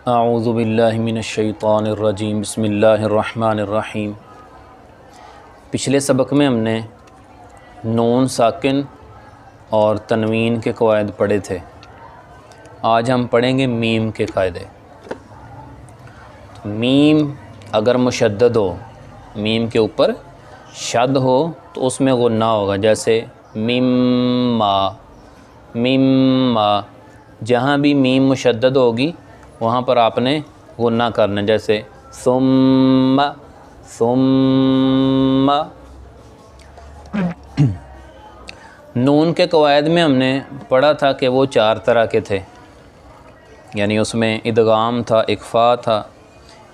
اعوذ باللہ من الشیطان الرجیم بسم اللہ الرحمن الرحیم۔ پچھلے سبق میں ہم نے نون ساکن اور تنوین کے قواعد پڑھے تھے۔ آج ہم پڑھیں گے میم کے قاعدے۔ میم اگر مشدد ہو، میم کے اوپر شد ہو تو اس میں غنہ ہوگا، جیسے مما مما۔ جہاں بھی میم مشدد ہوگی وہاں پر آپ نے غنہ کرنا، جیسے ثم ثم۔ نون کے قواعد میں ہم نے پڑھا تھا کہ وہ 4 طرح کے تھے، یعنی اس میں ادغام تھا، اخفا تھا،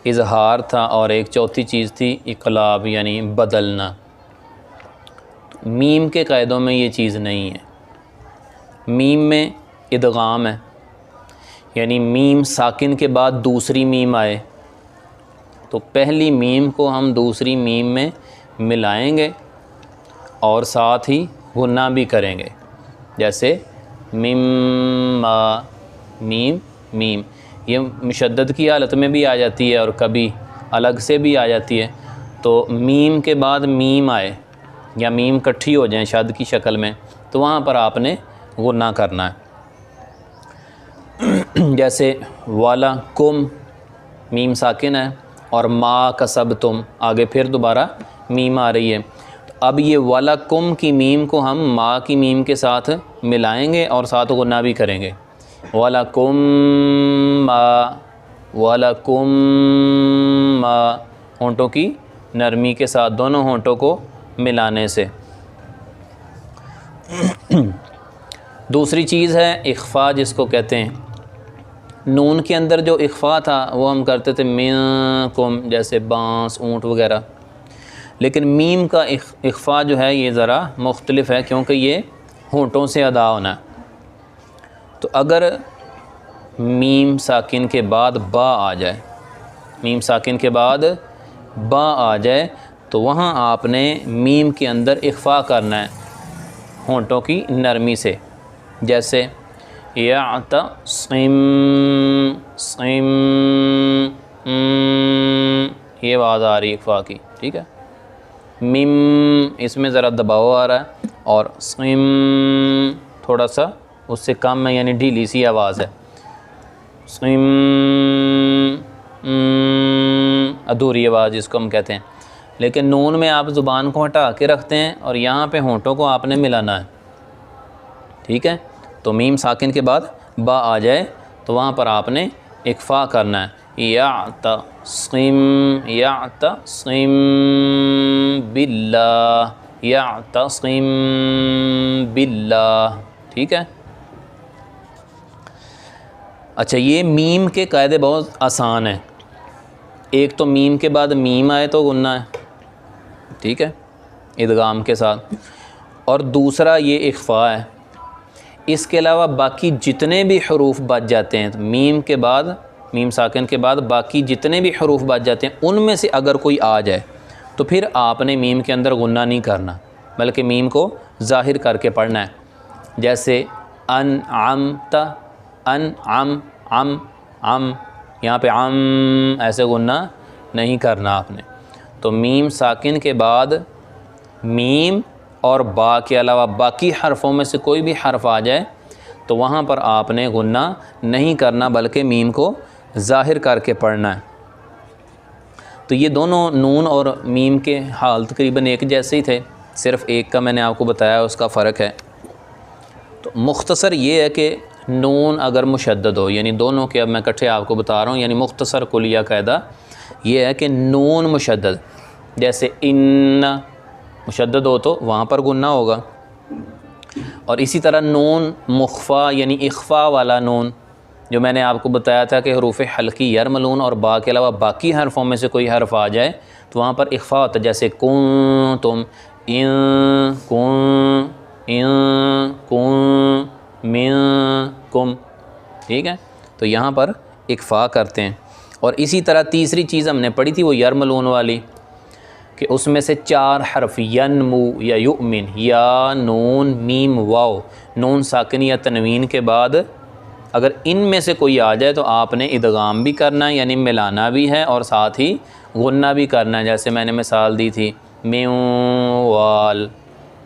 اظہار تھا، اور ایک چوتھی چیز تھی اقلاب یعنی بدلنا۔ میم کے قاعدوں میں یہ چیز نہیں ہے۔ میم میں ادغام ہے، یعنی میم ساکن کے بعد دوسری میم آئے تو پہلی میم کو ہم دوسری میم میں ملائیں گے اور ساتھ ہی غنہ بھی کریں گے، جیسے مما میم میم۔ یہ مشدد کی حالت میں بھی آ جاتی ہے اور کبھی الگ سے بھی آ جاتی ہے۔ تو میم کے بعد میم آئے یا میم کٹھی ہو جائیں شد کی شکل میں تو وہاں پر آپ نے غنہ کرنا ہے، جیسے والا کم میم ساکن ہے اور ما کسبتم، آگے پھر دوبارہ میم آ رہی ہے۔ اب یہ والا کم کی میم کو ہم ما کی میم کے ساتھ ملائیں گے اور ساتھ غنہ بھی کریں گے، والا کم ما والا کم ما، ہونٹوں کی نرمی کے ساتھ دونوں ہونٹوں کو ملانے سے۔ دوسری چیز ہے اخفا، جس کو کہتے ہیں۔ نون کے اندر جو اخفا تھا وہ ہم کرتے تھے منکم، جیسے بانس، اونٹ وغیرہ، لیکن میم کا اخفا جو ہے یہ ذرا مختلف ہے، کیونکہ یہ ہونٹوں سے ادا ہونا ہے۔ تو اگر میم ساکن کے بعد با آ جائے، میم ساکن کے بعد با آ جائے تو وہاں آپ نے میم کے اندر اخفا کرنا ہے ہونٹوں کی نرمی سے، جیسے یعتصم صم، یہ آواز آ رہی ہے اخفا کی، ٹھیک ہے۔ میم اس میں ذرا دباؤ آ رہا ہے اور صم تھوڑا سا اس سے کم ہے، یعنی ڈھیلی سی آواز ہے۔ صم ادھوری آواز جس کو ہم کہتے ہیں، لیکن نون میں آپ زبان کو ہٹا کے رکھتے ہیں اور یہاں پہ ہونٹوں کو آپ نے ملانا ہے، ٹھیک ہے۔ تو میم ساکن کے بعد با آ جائے تو وہاں پر آپ نے اخفا کرنا ہے، یعتصم یعتصم باللہ یعتصم باللہ، ٹھیک ہے۔ اچھا، یہ میم کے قاعدے بہت آسان ہیں۔ ایک تو میم کے بعد میم آئے تو غنہ ہے، ٹھیک ہے، ادغام کے ساتھ، اور دوسرا یہ اخفا ہے۔ اس کے علاوہ باقی جتنے بھی حروف بچ جاتے ہیں، میم کے بعد، میم ساکن کے بعد باقی جتنے بھی حروف بچ جاتے ہیں ان میں سے اگر کوئی آ جائے تو پھر آپ نے میم کے اندر غنہ نہیں کرنا، بلکہ میم کو ظاہر کر کے پڑھنا ہے، جیسے انعمت انعم عم عم، یہاں پہ عم ایسے غنہ نہیں کرنا آپ نے۔ تو میم ساکن کے بعد میم اور با کے علاوہ باقی حرفوں میں سے کوئی بھی حرف آ جائے تو وہاں پر آپ نے غنہ نہیں کرنا، بلکہ میم کو ظاہر کر کے پڑھنا ہے۔ تو یہ دونوں نون اور میم کے حال تقریباً ایک جیسے ہی تھے، صرف ایک کا میں نے آپ کو بتایا اس کا فرق ہے۔ تو مختصر یہ ہے کہ نون اگر مشدد ہو، یعنی دونوں کے، اب میں اکٹھے آپ کو بتا رہا ہوں، یعنی مختصر کلیہ قاعدہ یہ ہے کہ نون مشدد، جیسے ان مشدد ہو تو وہاں پر غنہ ہوگا، اور اسی طرح نون مخفا یعنی اخفا والا نون جو میں نے آپ کو بتایا تھا کہ حروف حلقی یرملون اور با کے علاوہ باقی حرفوں میں سے کوئی حرف آ جائے تو وہاں پر اخفا ہوتا ہے، جیسے کنتم کن منکم، ٹھیک ہے۔ تو یہاں پر اخفا کرتے ہیں۔ اور اسی طرح تیسری چیز ہم نے پڑھی تھی وہ یرملون والی، کہ اس میں سے 4 حرف ینمو یا یؤمن، یا نون میم واو، نون ساکن یا تنوین کے بعد اگر ان میں سے کوئی آ جائے تو آپ نے ادغام بھی کرنا ہے یعنی ملانا بھی ہے اور ساتھ ہی غنہ بھی کرنا ہے. جیسے میں نے مثال دی تھی من وال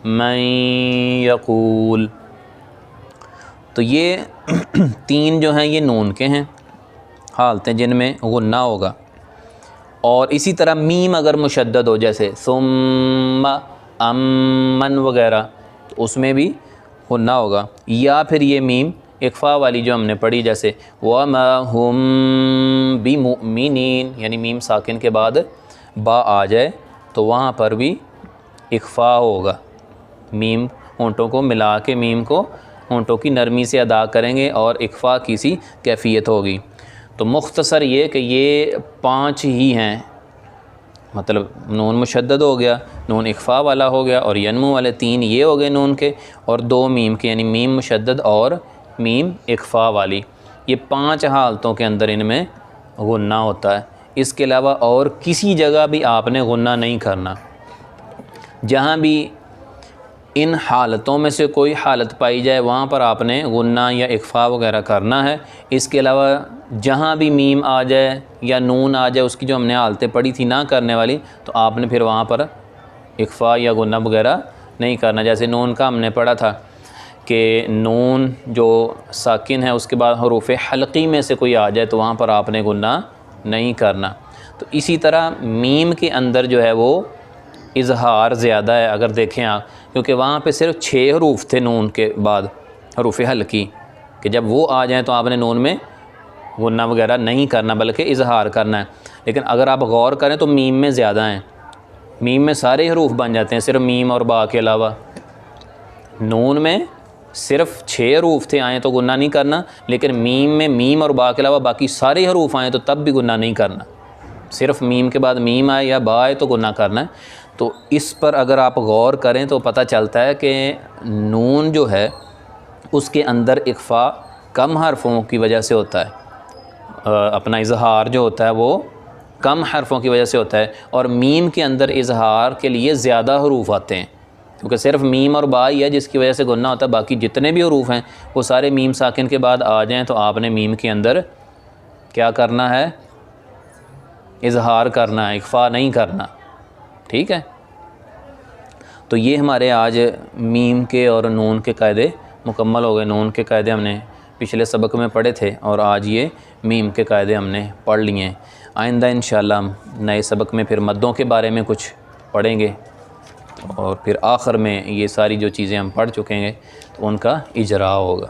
من یقول. تو یہ تین جو ہیں یہ نون کے ہیں حالتیں جن میں غنہ ہوگا. اور اسی طرح میم اگر مشدد ہو جیسے ثم امن وغیرہ تو اس میں بھی غنہ ہوگا. یا پھر یہ میم اخفا والی جو ہم نے پڑھی جیسے وَمَا هُمْ بِمُؤْمِنِينَ یعنی میم ساکن کے بعد با آ جائے تو وہاں پر بھی اخفا ہوگا. میم ہونٹوں کو ملا کے میم کو ہونٹوں کی نرمی سے ادا کریں گے اور اخفا کی سی کیفیت ہوگی. تو مختصر یہ کہ یہ 5 ہی ہیں, مطلب نون مشدد ہو گیا, نون اخفا والا ہو گیا اور ینمو والے 3 یہ ہو گئے نون کے, اور 2 میم کے یعنی میم مشدد اور میم اخفا والی. یہ 5 حالتوں کے اندر ان میں غنہ ہوتا ہے. اس کے علاوہ اور کسی جگہ بھی آپ نے غنہ نہیں کرنا. جہاں بھی ان حالتوں میں سے کوئی حالت پائی جائے وہاں پر آپ نے غنہ یا اخفا وغیرہ کرنا ہے. اس کے علاوہ جہاں بھی میم آ جائے یا نون آ جائے اس کی جو ہم نے حالتیں پڑھی تھی نہ کرنے والی تو آپ نے پھر وہاں پر اخفا یا غنہ وغیرہ نہیں کرنا. جیسے نون کا ہم نے پڑھا تھا کہ نون جو ساکن ہے اس کے بعد حروف حلقی میں سے کوئی آ جائے تو وہاں پر آپ نے غنہ نہیں کرنا. تو اسی طرح میم کے اندر جو ہے وہ اظہار زیادہ ہے اگر دیکھیں آپ, کیونکہ وہاں پہ صرف 6 حروف تھے نون کے بعد حروف حلقی کہ جب وہ آ جائیں تو آپ نے نون میں غنہ وغیرہ نہیں کرنا بلکہ اظہار کرنا ہے. لیکن اگر آپ غور کریں تو میم میں زیادہ ہیں, میم میں سارے حروف بن جاتے ہیں صرف میم اور با کے علاوہ. نون میں صرف 6 حروف تھے آئیں تو غنہ نہیں کرنا, لیکن میم میں میم اور با کے علاوہ باقی سارے حروف آئیں تو تب بھی غنہ نہیں کرنا. صرف میم کے بعد میم آئے یا با آئے تو غنہ کرنا ہے. تو اس پر اگر آپ غور کریں تو پتہ چلتا ہے کہ نون جو ہے اس کے اندر اخفا کم حرفوں کی وجہ سے ہوتا ہے, اپنا اظہار جو ہوتا ہے وہ کم حرفوں کی وجہ سے ہوتا ہے, اور میم کے اندر اظہار کے لیے زیادہ حروف آتے ہیں کیونکہ صرف میم اور با ہی ہے جس کی وجہ سے غنہ ہوتا ہے. باقی جتنے بھی حروف ہیں وہ سارے میم ساکن کے بعد آ جائیں تو آپ نے میم کے اندر کیا کرنا ہے, اظہار کرنا ہے, اخفا نہیں کرنا. ٹھیک ہے, تو یہ ہمارے آج میم کے اور نون کے قاعدے مکمل ہو گئے. نون کے قاعدے ہم نے پچھلے سبق میں پڑھے تھے اور آج یہ میم کے قاعدے ہم نے پڑھ لیے ہیں. آئندہ انشاءاللہ ہم نئے سبق میں پھر مدوں کے بارے میں کچھ پڑھیں گے اور پھر آخر میں یہ ساری جو چیزیں ہم پڑھ چکے ہیں تو ان کا اجرا ہوگا.